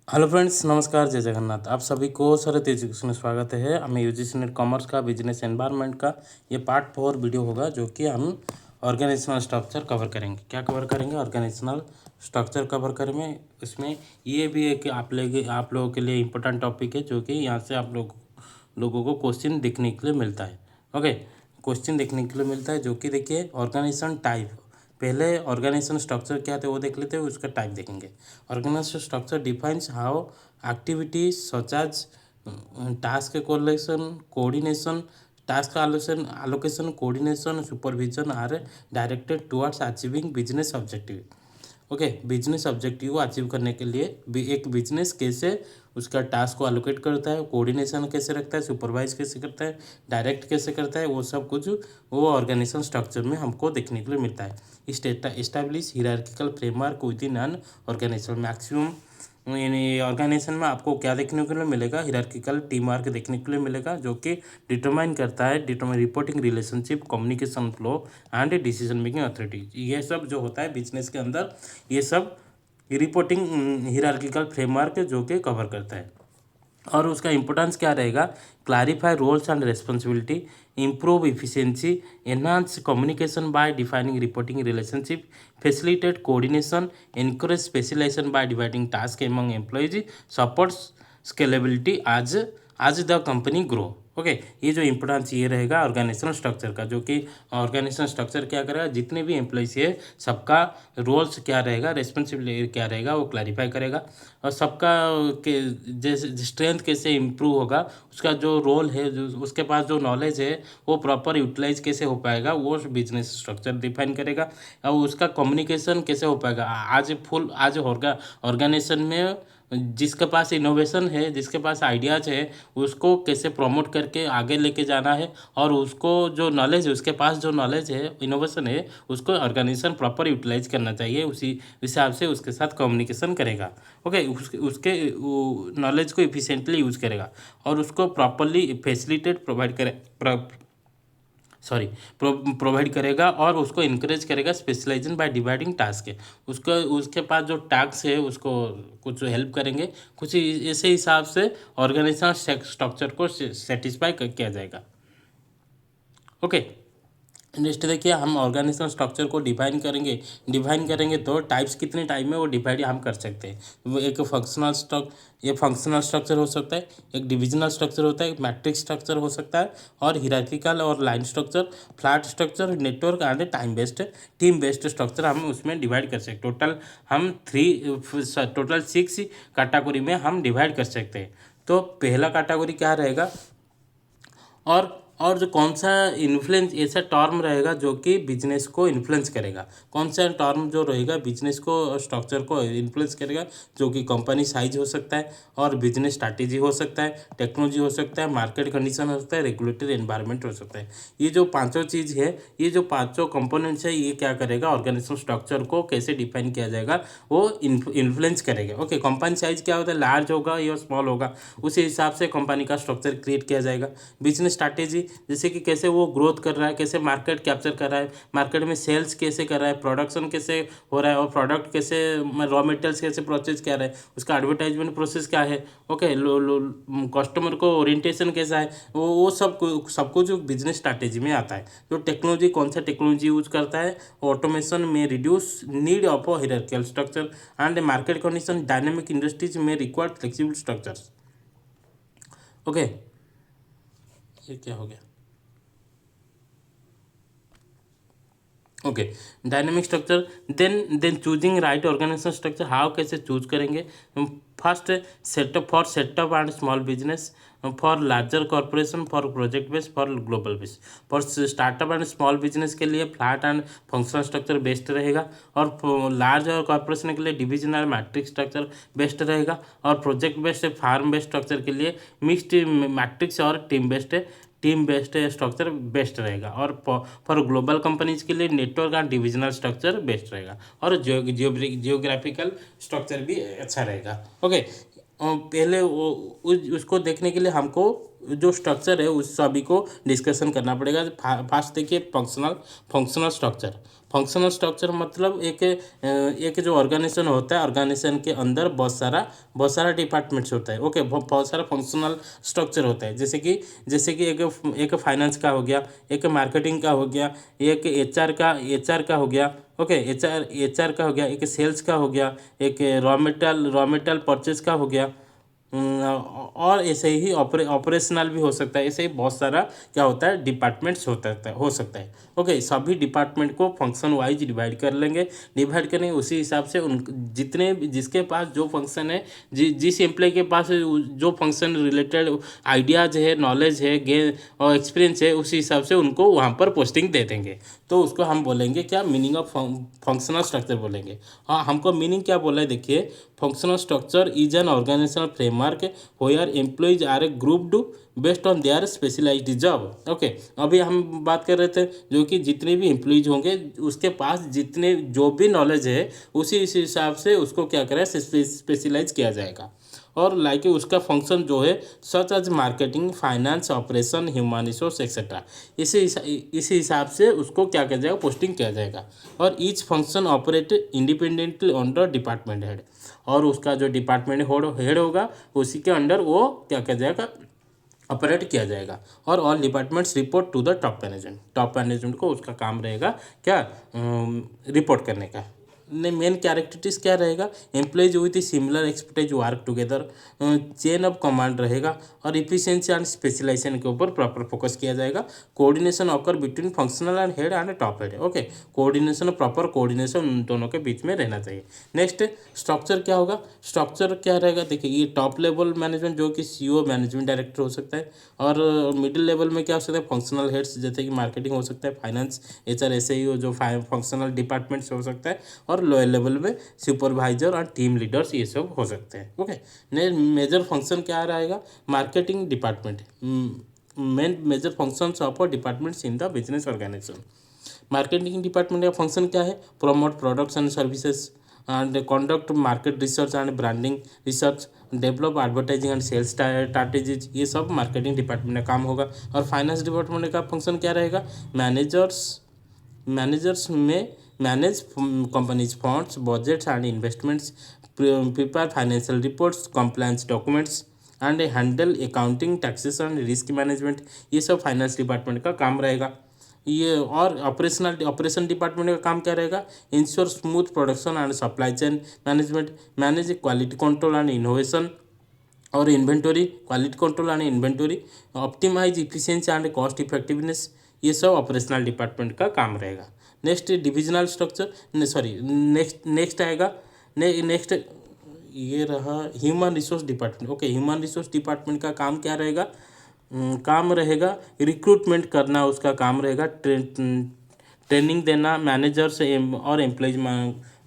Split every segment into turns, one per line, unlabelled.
Hello friends, नमस्कार, जय जगन्नाथ। आप सभी को शरद एजुकेशन में स्वागत है। हमें यूजीसी नेट कॉमर्स का बिजनेस एनवायरनमेंट का ये पार्ट 4 वीडियो होगा, जो कि हम ऑर्गेनाइजेशनल स्ट्रक्चर कवर करेंगे। क्या कवर करेंगे? ऑर्गेनाइजेशनल स्ट्रक्चर कवर करेंगे। इसमें ये भी है कि आप लोगों के लिए इम्पोर्टेंट टॉपिक है, जो कि यहाँ से आप लोगों को क्वेश्चन देखने के लिए मिलता है। ओके, क्वेश्चन देखने के लिए मिलता है, जो कि देखिए ऑर्गेनाइजेशन टाइप। पहले ऑर्गेनाइजेशन स्ट्रक्चर क्या थे वो देख लेते हैं, उसका टाइप देखेंगे। Organisation structure defines how activities such as task coordination task allocation coordination supervision are directed towards achieving business objective. Okay, business objective को अचीव करने के लिए एक बिजनेस कैसे उसका टास्क को एलोकेट करता है, कोऑर्डिनेशन कैसे रखता है, सुपरवाइज कैसे करता है, डायरेक्ट कैसे करता है, वो सब कुछ वो ऑर्गेनाइजेशन स्ट्रक्चर में हमको देखने के लिए मिलता है। Establish hierarchical framework within an organisation. Maximum organisation में आपको क्या देखने को मिलेगा? हियरार्किकल टीम वर्क देखने के लिए मिलेगा, जो कि डिटरमाइन करता है reporting relationship, communication flow and decision making authority. ये सब जो होता है बिजनेस के अंदर, ये सब रिपोर्टिंग हियरार्किकल फ्रेमवर्क जो कि कवर करता है। और उसका इंपॉर्टेंस क्या रहेगा? Clarify roles and responsibility, improve efficiency, enhance communication by defining reporting relationship, facilitate coordination, encourage specialization by dividing tasks among employees, supports scalability as the company grow। Okay, ये जो इम्पोर्टेंस ये रहेगा ऑर्गेनाइजेशनल स्ट्रक्चर का, जो कि organisational structure क्या करेगा? जितने भी एम्प्लॉयज है सबका रोल्स क्या रहेगा, रेस्पॉन्सिबिलिटी क्या रहेगा, वो क्लैरिफाई करेगा। और सबका के जैसे स्ट्रेंथ कैसे इम्प्रूव होगा, उसका जो रोल है, जो उसके पास जो नॉलेज है, वो प्रॉपर यूटिलाइज कैसे हो पाएगा, वो बिजनेस स्ट्रक्चर डिफाइन करेगा। और उसका कम्युनिकेशन कैसे हो पाएगा। आज ऑर्गेनाइजेशन में जिसके पास इनोवेशन है, जिसके पास आइडियाज़ है, उसको कैसे प्रमोट करके आगे लेके जाना है। और उसको जो नॉलेज है, उसके पास जो नॉलेज है, इनोवेशन है, उसको ऑर्गेनाइजेशन प्रॉपर यूटिलाइज करना चाहिए। उसी हिसाब से उसके साथ कम्युनिकेशन करेगा। ओके, उसके नॉलेज को इफिशिएंटली यूज़ करेगा और उसको प्रॉपरली फैसिलिटेट प्रोवाइड करेगा और उसको इनकरेज करेगा स्पेशलाइजेशन बाय डिवाइडिंग टास्क है। उसको उसके पास जो टास्क है उसको कुछ हेल्प करेंगे, कुछ ऐसे हिसाब से ऑर्गेनाइजेशन स्ट्रक्चर को सेटिस्फाई किया जाएगा। ओके, नेक्स्ट देखिए, हम ऑर्गेनाइजेशन स्ट्रक्चर को डिफाइन करेंगे तो टाइप्स कितने टाइप में वो डिवाइड हम कर सकते हैं। वो एक फंक्शनल स्ट्रक्चर हो सकता है, एक डिविजनल स्ट्रक्चर होता है, एक मैट्रिक्स स्ट्रक्चर हो सकता है, और हियरार्किकल और line structure, flat structure, network and team based structure हम उसमें डिवाइड कर सकते हैं। टोटल 6 कैटेगरी में हम डिवाइड कर सकते हैं। तो पहला कैटेगरी क्या रहेगा? और जो कौन सा इन्फ्लुएंस ऐसा टर्म रहेगा जो कि बिजनेस को इन्फ्लुएंस करेगा? कौन सा टर्म जो रहेगा बिजनेस को स्ट्रक्चर को इन्फ्लुएंस करेगा? जो कि कंपनी साइज हो सकता है, और बिजनेस स्ट्रैटेजी हो सकता है, टेक्नोलॉजी हो सकता है, मार्केट कंडीशन हो सकता है, रेगुलेटरी एनवायरनमेंट हो सकता है। ये जो पांचों चीज़ है, ये जो पांचों कंपोनेंट्स है, ये क्या करेगा? ऑर्गेनाइजेशन स्ट्रक्चर को कैसे डिफाइन किया जाएगा, वो इन्फ्लुएंस करेगा। ओके, कंपनी साइज क्या होता है? लार्ज होगा या स्मॉल होगा, उसी हिसाब से कंपनी का स्ट्रक्चर क्रिएट किया जाएगा। बिजनेस स्ट्रैटेजी, जैसे कि कैसे वो ग्रोथ कर रहा है, कैसे मार्केट कैप्चर कर रहा है, मार्केट में सेल्स कैसे कर रहा है, प्रोडक्शन कैसे हो रहा है, और प्रोडक्ट कैसे, रॉ मटेरियल्स कैसे प्रोसेस कर रहा है, उसका एडवर्टाइजमेंट प्रोसेस क्या है। ओके, कस्टमर को ओरिएंटेशन कैसा है, वो सब कुछ बिजनेस स्ट्रैटेजी में आता है। तो टेक्नोलॉजी, कौन सा टेक्नोलॉजी यूज करता है, ऑटोमेशन में reduce need of hierarchical structure and market condition, dynamic industries में रिक्वायर्ड फ्लेक्सिबल स्ट्रक्चर्स। ओके, ये क्या हो गया? Okay, dynamic structure, then choosing right organisation structure. How कैसे चूज करेंगे? First, setup and small business, for larger corporation, for project base, for global base. For startup and small business के लिए flat and functional structure best रहेगा, और large और corporation के लिए divisional matrix structure best रहेगा, और project based farm based structure के लिए मिक्स्ड मैट्रिक्स और टीम बेस्ड स्ट्रक्चर बेस्ट रहेगा, और फॉर ग्लोबल कंपनीज के लिए network and divisional structure best रहेगा, और जियोग्राफिकल स्ट्रक्चर भी अच्छा रहेगा। ओके, पहले उसको देखने के लिए हमको जो स्ट्रक्चर है उस सभी को डिस्कशन करना पड़ेगा। फास्ट देखिए, फंक्शनल स्ट्रक्चर। फंक्शनल स्ट्रक्चर मतलब एक जो ऑर्गेनाइजेशन होता है, ऑर्गेनाइजेशन के अंदर बहुत सारा डिपार्टमेंट्स होता है। ओके, बहुत सारा फंक्शनल स्ट्रक्चर होता है, जैसे कि एक फाइनेंस का हो गया, एक मार्केटिंग का हो गया, एक एचआर का हो गया। ओके, एचआर का हो गया, एक सेल्स का हो गया, एक रॉ मेटेरियल परचेज का हो गया। और ऐसे ही ऑपरेशनल भी हो सकता है। ऐसे ही बहुत सारा क्या होता है, डिपार्टमेंट्स हो सकता है। ओके, सभी डिपार्टमेंट को फंक्शन वाइज डिवाइड कर लेंगे। डिवाइड करेंगे उसी हिसाब से उन जिसके पास जो फंक्शन है, जिस एम्प्लॉय के पास जो फंक्शन रिलेटेड आइडियाज़ है, नॉलेज है, और एक्सपीरियंस है, उसी हिसाब से उनको वहाँ पर पोस्टिंग दे देंगे। तो उसको हम बोलेंगे क्या, मीनिंग ऑफ फंक्शनल स्ट्रक्चर बोलेंगे। हाँ, हमको मीनिंग क्या बोला है देखिए, functional structure is an organisational framework where employees are a grouped based on their specialised job. Okay, अभी हम बात कर रहे थे जो कि जितने भी एम्प्लॉयज होंगे उसके पास जितने जो भी नॉलेज है उसी हिसाब से उसको क्या करें, स्पेशलाइज किया जाएगा। और लाइक उसका फंक्शन जो है such as marketing, finance, operation, human resource etcetera, इसी हिसाब से उसको क्या किया जाएगा, पोस्टिंग किया जाएगा। और each function operate independently under department head, और उसका जो डिपार्टमेंट हेड होगा उसी के अंडर वो क्या किया जाएगा, ऑपरेट किया जाएगा। और all departments report to the top management को उसका काम रहेगा क्या, रिपोर्ट करने का। ने मेन कैरेक्टरिस्टिक्स क्या रहेगा, employees with similar expertise work together, chain of command रहेगा, और इफिशिएंसी एंड स्पेशलाइजेशन के ऊपर प्रॉपर फोकस किया जाएगा। Coordination occur between functional and head and top head. Okay, coordination, proper coordination उन दोनों के बीच में रहना चाहिए। नेक्स्ट, स्ट्रक्चर क्या होगा, स्ट्रक्चर क्या रहेगा देखिए, ये टॉप लेवल मैनेजमेंट जो कि सीईओ, मैनेजमेंट डायरेक्टर हो सकता है। और मिडिल लेवल में क्या हो सकता है, फंक्शनल हेड्स जैसे कि मार्केटिंग हो सकता है, फाइनेंस, एचआर, ऐसे ही जो फंक्शनल डिपार्टमेंट्स हो सकता है। और लोअर लेवल में सुपरवाइजर और टीम लीडर्स ये सब हो सकते हैं। ओके, मेजर फंक्शन क्या रहेगा, marketing department, main major functions of departments in the business organisation. Marketing department का फंक्शन क्या है, promote products and services and conduct market research and branding research, develop advertising and sales strategies, ये सब marketing department का काम होगा। और finance department का फंक्शन क्या रहेगा, मैनेजर्स में manage companies funds, budgets and investments, prepare financial reports, compliance documents and handle accounting, taxation, risk management, ये सब फाइनेंस डिपार्टमेंट का काम रहेगा। ये और ऑपरेशन डिपार्टमेंट का काम क्या रहेगा, ensure smooth production and supply chain management, manage quality control and innovation और inventory, quality control and inventory, optimise efficiency and cost effectiveness, ये सब ऑपरेशनल डिपार्टमेंट का काम रहेगा। नेक्स्ट, डिविजनल स्ट्रक्चर, नेक्स्ट आएगा, नेक्स्ट ये रहा human resource department. Okay, human resource department का काम क्या रहेगा, काम रहेगा रिक्रूटमेंट करना, उसका काम रहेगा ट्रेनिंग देना, मैनेजर्स और एम्प्लॉयज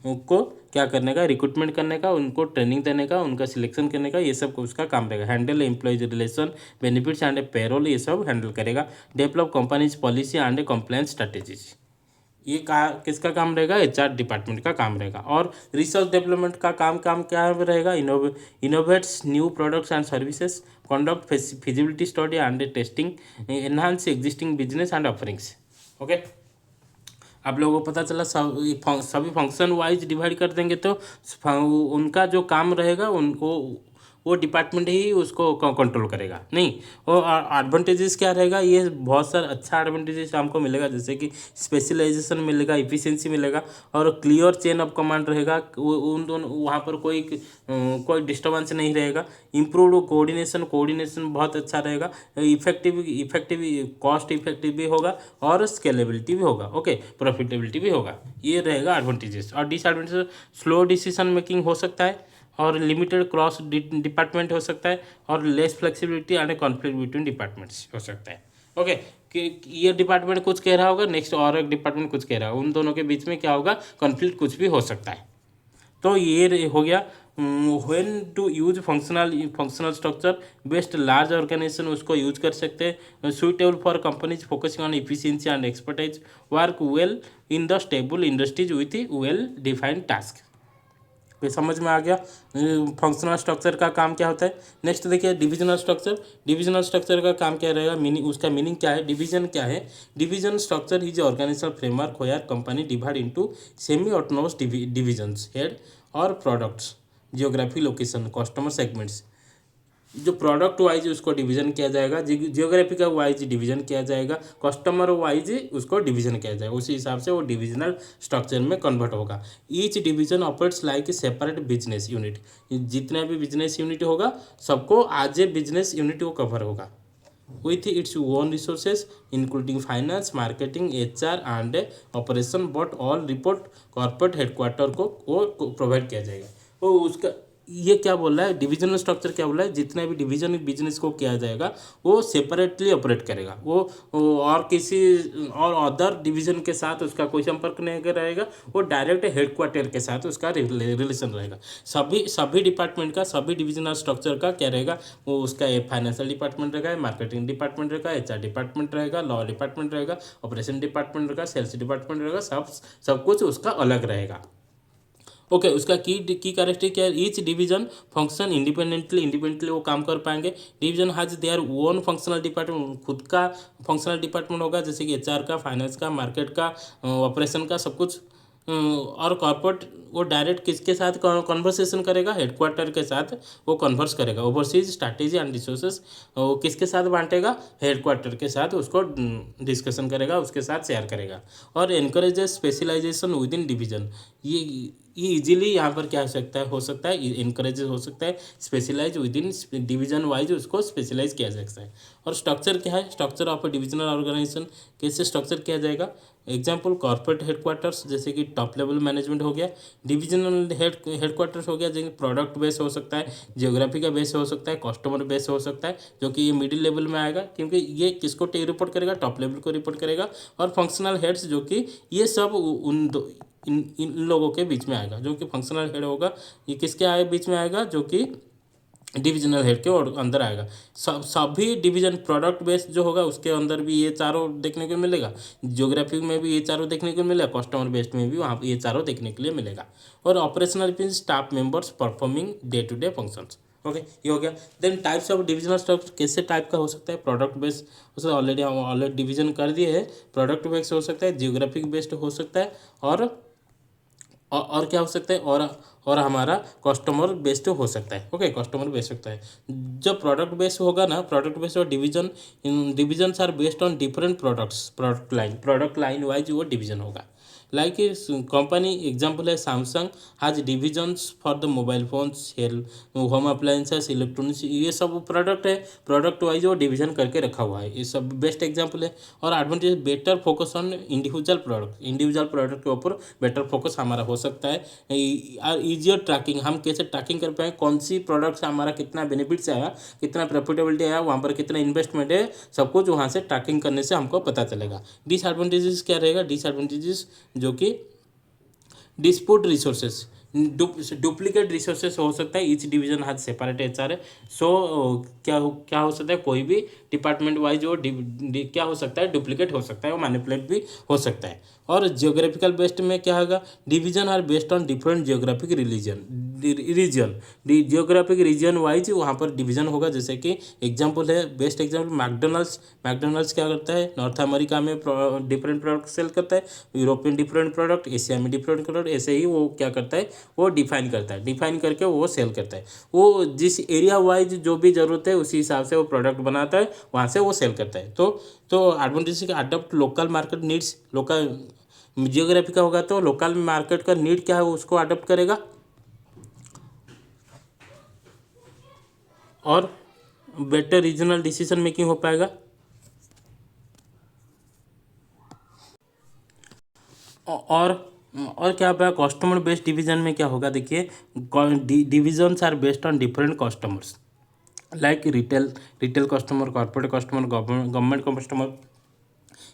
को क्या करने का, रिक्रूटमेंट करने का, उनको ट्रेनिंग देने का, उनका सिलेक्शन करने का, ये सब उसका काम रहेगा। Handle employees relation, benefits and payroll, ये सब हैंडल करेगा। Develop companies policy and compliance strategies, ये किसका काम रहेगा, एचआर डिपार्टमेंट का काम रहेगा। और रिसर्च डेवलपमेंट का काम क्या रहेगा, innovates new products and services, conduct feasibility study and testing, enhance existing business and offerings. Okay, आप लोगों को पता चला, सभी फंक्शन वाइज डिवाइड कर देंगे तो उनका जो काम रहेगा उनको वो डिपार्टमेंट ही उसको कंट्रोल करेगा। नहीं, और एडवांटेजेस क्या रहेगा, ये बहुत सारा अच्छा एडवांटेजेस हमको मिलेगा, जैसे कि स्पेशलाइजेशन मिलेगा, इफिशिएंसी मिलेगा, और क्लियर चेन ऑफ कमांड रहेगा। उन दोनों वहाँ पर कोई डिस्टर्बेंस नहीं रहेगा। इम्प्रूव्ड कोऑर्डिनेशन बहुत अच्छा रहेगा। इफेक्टिव कॉस्ट इफेक्टिव भी होगा और स्केलेबिलिटी भी होगा। ओके, प्रॉफिटेबिलिटी भी होगा। ये रहेगा एडवांटेजेस। और डिसएडवांटेजेस, स्लो डिसीजन मेकिंग हो सकता है, और लिमिटेड क्रॉस डिपार्टमेंट हो सकता है, और less flexibility and conflict between departments हो सकता है। ओके, कि ये डिपार्टमेंट कुछ कह रहा होगा, नेक्स्ट और एक डिपार्टमेंट कुछ कह रहा होगा, उन दोनों के बीच में क्या होगा, कॉन्फ्लिक्ट कुछ भी हो सकता है। तो ये हो गया when to use functional structure, best large organisation उसको यूज कर सकते हैं। Suitable for companies focusing on efficiency and expertise, work well in the stable industries with well defined task. समझ में आ गया फंक्शनल स्ट्रक्चर का काम क्या होता है। नेक्स्ट देखिए डिविजनल स्ट्रक्चर। डिविजनल स्ट्रक्चर का काम क्या रहेगा, मीनिंग उसका मीनिंग क्या है, डिवीजन क्या है। Division structure is organisational framework where company divide into semi autonomous divisions head और products geography location customer segments. जो प्रोडक्ट वाइज उसको डिवीजन किया जाएगा, जियोग्राफिकल वाइज डिवीजन किया जाएगा, कस्टमर वाइज उसको डिवीजन किया जाएगा, उसी हिसाब से वो डिविजनल स्ट्रक्चर में कन्वर्ट होगा। Each division operates like a separate business unit. जितना भी बिजनेस यूनिट होगा सबको आज ए बिजनेस यूनिट वो कवर होगा with its own resources including finance marketing HR and operation but all report corporate headquarter को वो प्रोवाइड किया जाएगा। वो उसका ये क्या बोल रहा है, डिविजनल स्ट्रक्चर क्या बोल रहा है, जितना भी डिवीजन बिजनेस को किया जाएगा वो सेपरेटली ऑपरेट करेगा, वो और किसी और अदर डिवीजन के साथ उसका कोई संपर्क नहीं रहेगा, वो डायरेक्ट हेडक्वार्टर के साथ उसका रिलेशन रहेगा। सभी डिपार्टमेंट का, सभी डिविजनल स्ट्रक्चर का क्या रहेगा, वो उसका फाइनेंशियल डिपार्टमेंट रहेगा, मार्केटिंग डिपार्टमेंट रहेगा, HR डिपार्टमेंट रहेगा, लॉ डिपार्टमेंट रहेगा, ऑपरेशन डिपार्टमेंट रहेगा, सेल्स डिपार्टमेंट रहेगा, सब कुछ उसका अलग रहेगा। ओके उसका की कैरेक्टरिस्टिक क्या है, ईच डिवीजन फंक्शन इंडिपेंडेंटली वो काम कर पाएंगे। Division has their own functional department, खुद का फंक्शनल डिपार्टमेंट होगा, जैसे कि HR का, फाइनेंस का, मार्केट का, ऑपरेशन का, सब कुछ। और कॉर्पोरेट वो डायरेक्ट किसके साथ कन्वर्सेशन करेगा, हेडक्वार्टर के साथ वो कन्वर्स करेगा। ओवरसीज स्ट्रैटेजी एंड रिसोर्सेज वो किसके साथ बांटेगा, हेडक्वार्टर के साथ उसको डिस्कशन करेगा, उसके साथ शेयर करेगा। और encourages specialisation with in division, ये इजीली यहाँ पर क्या हो सकता है इनकरेज हो सकता है, specialise within division wise उसको स्पेशलाइज किया जा सकता है। और स्ट्रक्चर क्या है, स्ट्रक्चर ऑफ डिविजनल ऑर्गेनाइजेशन कैसे स्ट्रक्चर किया जाएगा। एग्जाम्पल कॉर्पोरेट हेडक्वार्टर्स, जैसे कि टॉप लेवल मैनेजमेंट हो गया, डिविजनल हेडक्वार्टर्स हो गया, जैसे प्रोडक्ट बेस हो सकता है, जियोग्राफी का बेस हो सकता है, कस्टमर बेस हो सकता है, जो कि ये मिडिल लेवल में आएगा, क्योंकि ये किसको रिपोर्ट करेगा, टॉप लेवल को रिपोर्ट करेगा। और फंक्शनल हेड्स, जो कि ये सब इन लोगों के बीच में आएगा, जो कि फंक्शनल हेड होगा, ये किसके बीच में आएगा, जो कि डिविजनल हेड के और अंदर आएगा। सभी डिवीजन प्रोडक्ट बेस्ड जो होगा उसके अंदर भी ये चारों देखने को मिलेगा, ज्योग्राफी में भी ये चारों देखने को मिलेगा, कस्टमर बेस्ड में भी वहाँ ये चारों देखने के लिए मिलेगा। और operational means staff members performing day to day functions. Okay ये हो गया। Then types of divisional structure कैसे टाइप का हो सकता है, प्रोडक्ट बेस्ड उसे ऑलरेडी डिवीजन कर दिए है, प्रोडक्ट बेस्ड हो सकता है, जियोग्राफिक बेस्ड हो सकता है, और क्या हो सकता है, और हमारा कस्टमर बेस्ड हो सकता है। ओके कस्टमर बेस्ड सकता है। जब प्रोडक्ट बेस्ड होगा ना, प्रोडक्ट बेस्ड और divisions are based on different products, product line wise वो डिवीजन होगा। लाइक कंपनी एग्जाम्पल है Samsung has divisions for the mobile phones, home appliances, electronics, ये सब प्रोडक्ट है, प्रोडक्ट वाइज वो डिवीजन करके रखा हुआ है, ये सब बेस्ट एग्जाम्पल है। और advantage better focus on individual product के ऊपर बेटर फोकस हमारा हो सकता है। ईजियर ट्रैकिंग, हम कैसे ट्रैकिंग कर पाएँ कौन सी प्रोडक्ट से हमारा कितना बेनिफिट्स आया, कितना प्रॉफिटेबिलिटी आया, वहाँ पर कितना इन्वेस्टमेंट है, सब कुछ वहाँ से ट्रैकिंग करने से हमको पता चलेगा। डिसएडवांटेजेस क्या रहेगा, डिसएडवांटेजेस जो कि डिस्प्यूट रिसोर्सेस, डुप्लीकेट रिसोर्सेस हो सकता है, each division has separate HR है। सो क्या हो सकता है, कोई भी डिपार्टमेंट वाइज वो क्या हो सकता है, डुप्लीकेट हो सकता है, वो मैनिपुलेट भी हो सकता है। और जियोग्राफिकल बेस्ड में क्या होगा, division are based on different geographic region, geographic region wise वहाँ पर डिवीजन होगा। जैसे कि एग्जाम्पल है, बेस्ट एग्जाम्पल मैकडोनल्ड्स क्या करता है, नॉर्थ अमेरिका में डिफरेंट प्रोडक्ट सेल करता है, यूरोप में डिफरेंट प्रोडक्ट, एशिया में डिफरेंट प्रोडक्ट, ऐसे ही वो क्या करता है, वो डिफाइन करके वो सेल करता है। वो जिस एरिया वाइज जो भी ज़रूरत है उसी हिसाब से वो प्रोडक्ट बनाता है, वहाँ से वो सेल करता है। तो एडवांटेज का adopt local market needs, local geography का होगा तो लोकल मार्केट का नीड क्या है उसको अडॉप्ट करेगा। और बेटर रीजनल डिसीजन मेकिंग हो पाएगा। और क्या होगा, कस्टमर बेस्ड डिवीजन में क्या होगा, देखिए divisions are based on different customers, like retail customer, corporate customer, government customer,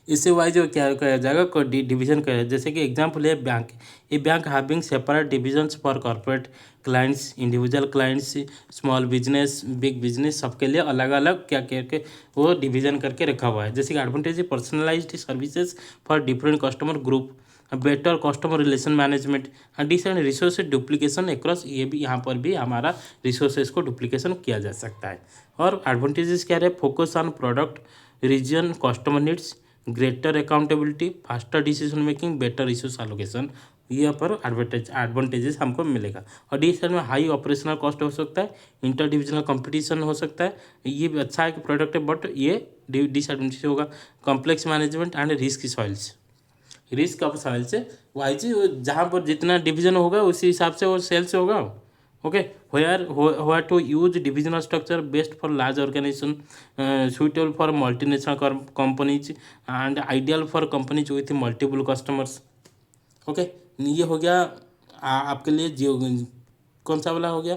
इससे वाइज क्या किया जाएगा, डिवीजन किया जाएगा। जैसे कि एग्जाम्पल है bank, A bank having separate divisions for corporate clients, individual clients, small business, big business, सबके लिए अलग अलग क्या करके वो डिवीजन करके रखा हुआ है। जैसे कि advantage personalized services for different customer group, better customer relation management, decent resource duplication across, ये भी यहाँ पर भी हमारा रिसोर्सेज को डुप्लीकेशन किया जा सकता है। और एडवांटेजेस क्या रहे, focus on product region customer needs, greater accountability, faster decision making, better resource allocation, यहाँ पर एडवांटेजेस हमको मिलेगा। और डी साइड में हाई ऑपरेशनल कॉस्ट हो सकता है, इंटर डिविजनल कंपटीशन हो सकता है, ये भी अच्छा है कि प्रोडक्ट है, बट ये डिसएडवांटेज होगा। Complex management and risk soils, risk of soils wise जहाँ पर जितना डिवीजन होगा उसी हिसाब से वो सेल्स होगा। Okay, where to use divisional structure best for large organization, suitable for multinational companies and ideal for companies with multiple customers. Okay, ये हो गया आपके लिए जियो, कौन सा वाला हो गया,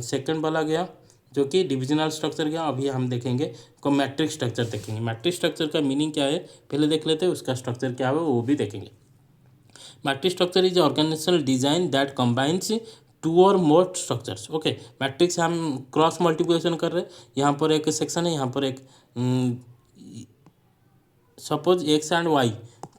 सेकंड वाला गया जो कि डिविजनल स्ट्रक्चर गया। अभी हम देखेंगे को मैट्रिक्स स्ट्रक्चर देखेंगे। मैट्रिक्स स्ट्रक्चर का मीनिंग क्या है पहले देख लेते हैं, उसका स्ट्रक्चर क्या है वो भी देखेंगे। Matrix structure is organizational design that combines two और मोर स्ट्रक्चर्स। ओके, मैट्रिक्स हम क्रॉस मल्टीप्लिकेशन कर रहे हैं, यहाँ पर एक सेक्शन है, यहाँ पर एक suppose X and Y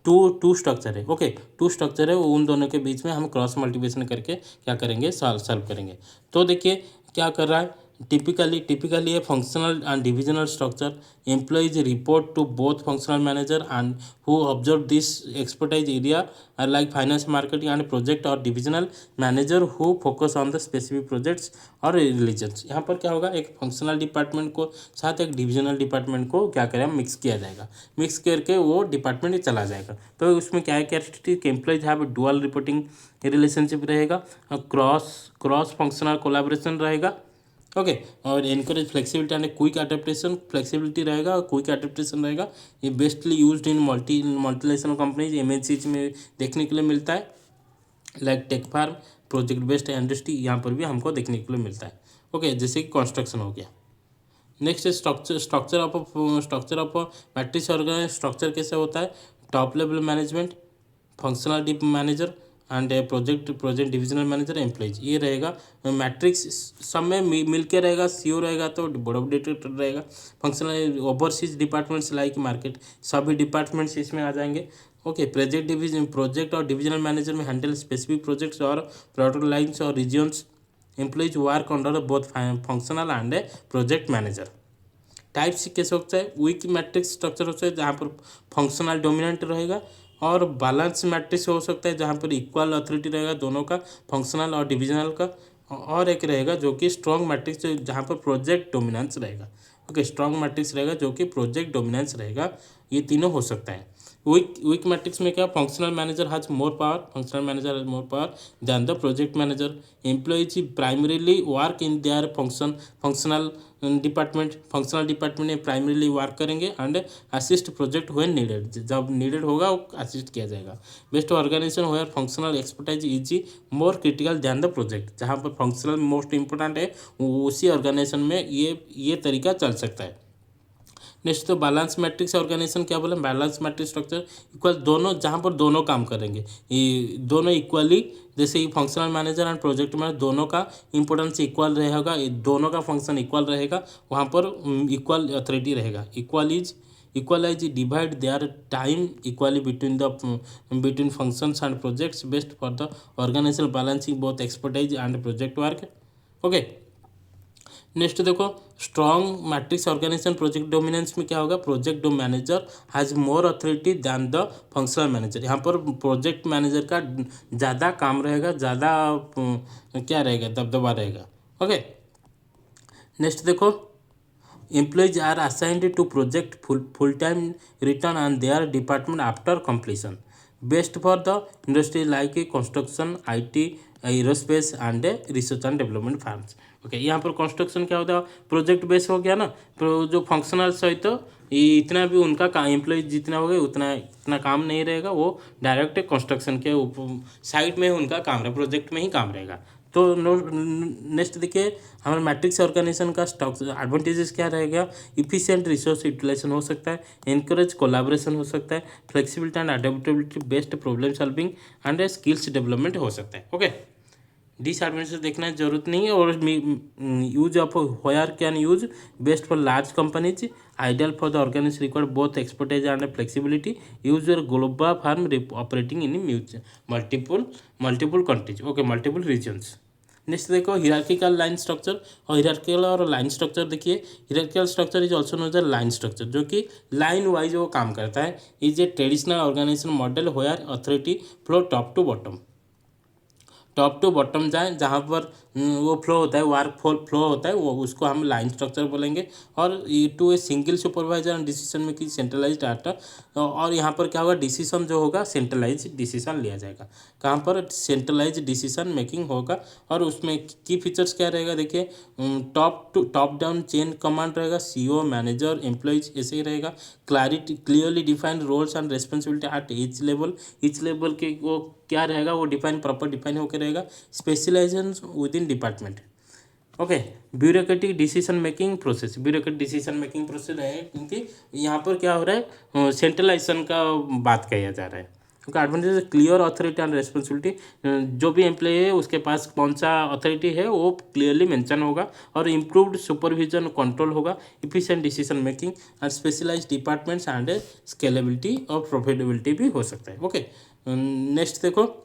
two structure है। ओके, टू स्ट्रक्चर है, उन दोनों के बीच में हम क्रॉस मल्टीप्लिकेशन करके क्या करेंगे, सॉल्व करेंगे। तो देखिए क्या कर रहा है, typically a functional and divisional structure, employees report to both functional manager and who observe this expertise area are like finance marketing and project, और divisional manager who focus on the specific projects और religions. यहाँ पर क्या होगा, एक functional department को साथ एक डिविजनल डिपार्टमेंट को क्या करें, मिक्स किया जाएगा, मिक्स करके वो डिपार्टमेंट चला जाएगा। तो उसमें क्या है, characteristic employees have dual reporting relationship रहेगा, क्रॉस फंक्शनल कोलैबोरेशन रहेगा। ओके, और encourage flexibility and quick adaptation, flexibility रहेगा और क्विक अडेप्टेशन रहेगा। ये bestly used in multinational companies, MNCs में देखने के लिए मिलता है, like tech firm, project based industry, यहाँ पर भी हमको देखने के लिए मिलता है। ओके, जैसे कि कंस्ट्रक्शन हो गया। Next structure of matrix organize structure कैसे होता है, top level management, functional dep manager and project divisional manager, employees, ये रहेगा। मैट्रिक्स सब में मिल के रहेगा, सीओ रहेगा तो बोर्ड ऑफ डायरेक्टर रहेगा। Functional overseas departments like market, सभी डिपार्टमेंट्स इसमें आ जाएंगे। ओके, प्रोजेक्ट और डिविजनल मैनेजर में हैंडल स्पेसिफिक प्रोजेक्ट्स और प्रोडक्ट लाइन्स और regions, employees work under both functional and project manager. Types कैसे होता है, वीक मैट्रिक्स स्ट्रक्चर होता है जहाँ पर फंक्शनल डोमिनेंट रहेगा, और बैलेंस मैट्रिक्स हो सकता है जहाँ पर इक्वल अथॉरिटी रहेगा दोनों का, फंक्शनल और डिविजनल का। और एक रहेगा जो कि स्ट्रॉन्ग मैट्रिक्स जहाँ पर प्रोजेक्ट डोमिनेंस रहेगा। ओके, स्ट्रॉन्ग मैट्रिक्स रहेगा जो कि प्रोजेक्ट डोमिनेंस रहेगा, ये तीनों हो सकता है। वीक मैट्रिक्स में क्या, functional manager has more power than the project manager, employees primarily work in their functional department में प्राइमरीली वर्क करेंगे and assist project when needed, जब नीडेड होगा वो असिस्ट किया जाएगा। Best organization where functional expertise is more critical than the project, जहाँ पर functional most important है उसी ऑर्गेनाइजेशन में ये तरीका चल सकता है। नेक्स्ट तो बैलेंस मैट्रिक्स ऑर्गेनाइजेशन क्या बोले, बैलेंस मैट्रिक्स स्ट्रक्चर इक्वल, दोनों जहाँ पर दोनों काम करेंगे, ये दोनों इक्वली, जैसे ही functional manager and project manager दोनों का इंपॉर्टेंस इक्वल रहेगा, दोनों का फंक्शन इक्वल रहेगा, वहाँ पर इक्वल अथॉरिटी रहेगा। Equalise divide their time equally between functions and projects, best for the organisation balancing both expertise and project work. Okay, next देखो, strong matrix organisation project dominance में क्या होगा, project manager has more authority than the functional manager, यहाँ पर project manager का ज़्यादा काम रहेगा, ज़्यादा क्या रहेगा, दबदबा रहेगा। ओके, नेक्स्ट देखो, employees are assigned to project full time return on their department after completion, best for the industry like construction, IT, aerospace and research and development farms. Okay, यहाँ पर कंस्ट्रक्शन क्या होता है, प्रोजेक्ट बेस हो गया ना, जो फंक्शनल सहित तो इतना भी उनका एम्प्लॉइज जितना हो गया इतना काम नहीं रहेगा, वो डायरेक्ट कंस्ट्रक्शन के साइड में उनका काम रहेगा, प्रोजेक्ट में ही काम रहेगा। तो नेक्स्ट देखिए, हमारे मैट्रिक्स ऑर्गेनाइजेशन का स्टॉक एडवांटेजेस क्या रहेगा, इफिशिएंट रिसोर्स यूटिलाइजेशन हो सकता है, एनकरेज कोलैबोरेशन हो सकता है, flexibility and adaptability, best problem solving and skills development हो सकता है। ओके, डिसएडवांटेज देखना जरूरत नहीं है। और use of where can use, best for large companies Ideal for the organism required both expertise and flexibility. Use your global farm operating in multiple countries. Okay, multiple regions. Next देखो hierarchical line structure, और hierarchical और line structure देखिए, hierarchical structure is also known as line structure, जो कि line wise वो काम करता है, is a traditional organization model where authority flow top to bottom, top to bottom जाए, जहाँ पर वो फ्लो होता है, वर्क फ्लो होता है, वो उसको हम लाइन स्ट्रक्चर बोलेंगे। और to a single supervisor and decision making centralize data, और यहाँ पर क्या होगा, डिसीजन जो होगा सेंट्रलाइज डिसीजन लिया जाएगा, कहाँ पर सेंट्रलाइज डिसीजन मेकिंग होगा। और उसमें की फीचर्स क्या रहेगा, देखिए टॉप डाउन चेन कमांड रहेगा, सीईओ मैनेजर एम्प्लॉइज ऐसे ही रहेगा, clearly defined roles and responsibility at each level के वो क्या रहेगा, वो प्रॉपर डिफाइन होकर रहेगा। Specialization with in department. Okay, bureaucratic decision making process, bureaucratic decision making process है, क्योंकि यहाँ पर क्या हो रहा है, सेंट्रलाइजेशन का बात किया जा रहा है। क्योंकि advantage clear authority and responsibility, जो भी एम्प्लॉय है उसके पास कौन सा अथॉरिटी है वो क्लियरली मेंशन होगा, और इम्प्रूव्ड सुपरविजन कंट्रोल होगा, efficient decision making and specialized departments and scalability और प्रॉफिटेबिलिटी भी हो सकता है। ओके, नेक्स्ट देखो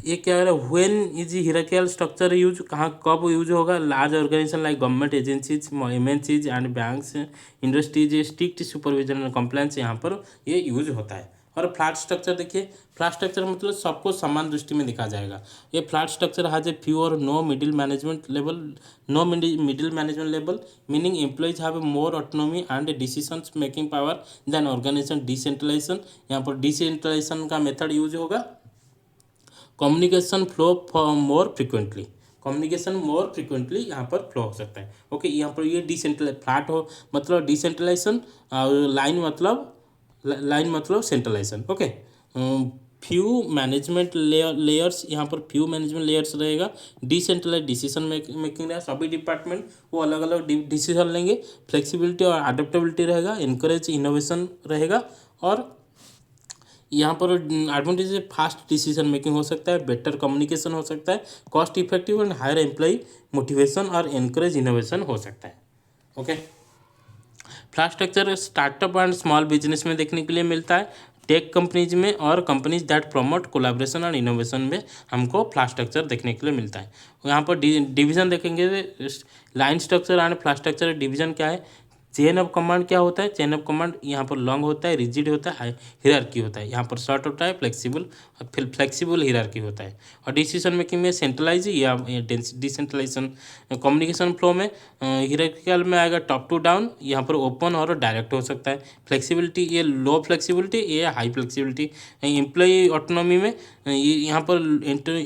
ये क्या है, when is hierarchical structure use, कहाँ कब यूज होगा, large organisation like government agencies, MNCs and banks, industries, strict supervision and compliance, यहाँ पर ये यूज होता है। और फ्लैट स्ट्रक्चर देखिए, फ्लैट स्ट्रक्चर मतलब सबको समान दृष्टि में देखा जाएगा। ये flat structure has a few और no middle management level, meaning employees have more autonomy and decision making power then organisation decentralisation. यहाँ पर डिसेंट्रलाइजेशन का मेथड यूज होगा। Communication flow more frequently, communication more frequently यहाँ पर flow हो सकता है। ओके, यहाँ पर ये डिसेंट्रलाइज फ्लैट हो मतलब डिसेंट्रलाइजेशन, लाइन मतलब centralization. Okay, few management layers, यहाँ पर फ्यू मैनेजमेंट लेयर्स रहेगा, डिसेंट्रलाइज डिसीजन मेकिंग रहेगा, सभी डिपार्टमेंट वो अलग अलग डिसीजन लेंगे, फ्लेक्सिबिलिटी और अडेप्टेबिलिटी रहेगा, इनकरेज इनोवेशन रहेगा। और यहाँ पर एडवांटेज फास्ट डिसीजन मेकिंग हो सकता है, बेटर कम्युनिकेशन हो सकता है, cost effective and higher employ motivation और एनकरेज इनोवेशन हो सकता है। Okay, flat structure startup and small business में देखने के लिए मिलता है, टेक कंपनीज में और companies that promote collaboration and innovation में हमको फ्लैट स्ट्रक्चर देखने के लिए मिलता है। यहाँ पर डिवीजन देखेंगे, line structure and flat structure division क्या है, चेन ऑफ कमांड क्या होता है, चेन ऑफ कमांड यहाँ पर लॉन्ग होता है, रिजिड होता है, हियरार्की होता है, यहाँ पर शॉर्ट होता है, फ्लेक्सिबल हियरार्की होता है। और डिसीजन मेकिंग में सेंट्रलाइज या डिसेंट्रलाइजेशन, कम्युनिकेशन फ्लो में हियरार्किकल में आएगा टॉप टू डाउन, यहाँ पर ओपन और डायरेक्ट हो सकता है। फ्लेक्सिबिलिटी ये लो फ्लेक्सिबिलिटी, ये हाई फ्लेक्सिबिलिटी। एम्प्लॉय ऑटोनॉमी में यहाँ पर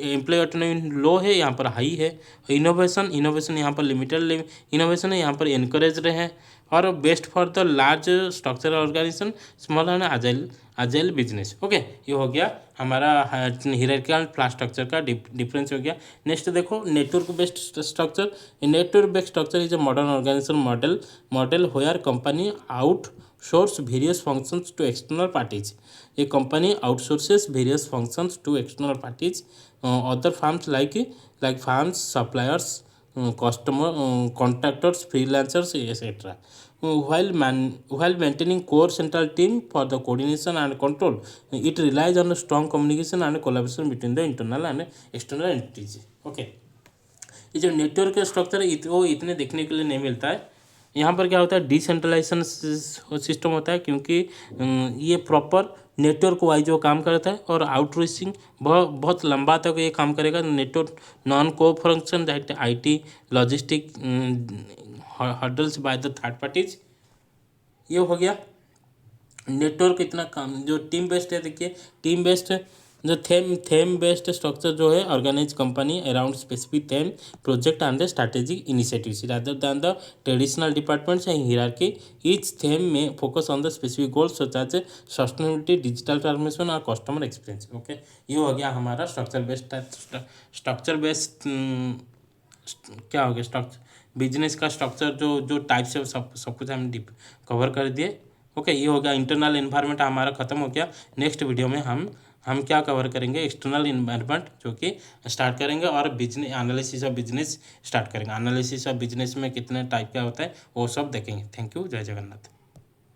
एम्प्लॉय ऑटोनॉमी लो है, यहाँ पर हाई है। इनोवेशन यहाँ पर लिमिटेड इनोवेशन है, यहाँ पर एनकरेज रहे। और best for the large structural organisation, small and agile business. Okay, ये हो गया हमारा हियरार्किकल फ्लैट स्ट्रक्चर का डिफरेंस हो गया। नेक्स्ट देखो network based structure. Network based structure is a modern organisation model where company outsource various functions to external parties. A company outsources various functions to external parties, other firms like firms, suppliers, customer, contractors, freelancers, etc. While maintaining core central team for the coordination and control, it relies on strong communication and collaboration between the internal and external entities. Okay, ये जो network का structure है वो इतने देखने के लिए नहीं मिलता है। यहाँ पर क्या होता है, डिसेंट्रलाइजेशन सिस्टम होता है, क्योंकि ये प्रॉपर नेटवर्क वाइज वो काम करता है। और आउटरीचिंग बहुत लंबा तक ये काम करेगा। नेटवर्क नॉन को function that IT logistic hurdles by the third parties, ये हो गया। नेटवर्क इतना काम जो टीम बेस्ड है, देखिए टीम बेस्ड जो थेम बेस्ड स्ट्रक्चर जो है, organise company around specific theme project and strategic initiatives rather than the traditional departments and hierarchy. Each theme में focus on the specific goals such as sustainability, digital transformation और customer experience. Okay, ये हो गया हमारा structure based क्या हो गया, structure business का स्ट्रक्चर जो टाइप से सब कुछ हम कवर कर दिए। ओके, ये हो गया। इंटरनल एनवायरनमेंट हमारा खत्म हो गया। नेक्स्ट वीडियो में हम हम क्या कवर करेंगे, एक्सटर्नल इन्वायरमेंट जो कि स्टार्ट करेंगे, और business analysis of business start करेंगे। एनालिसिस ऑफ बिजनेस में कितने टाइप का होता है वो सब देखेंगे। थैंक यू, जय जगन्नाथ।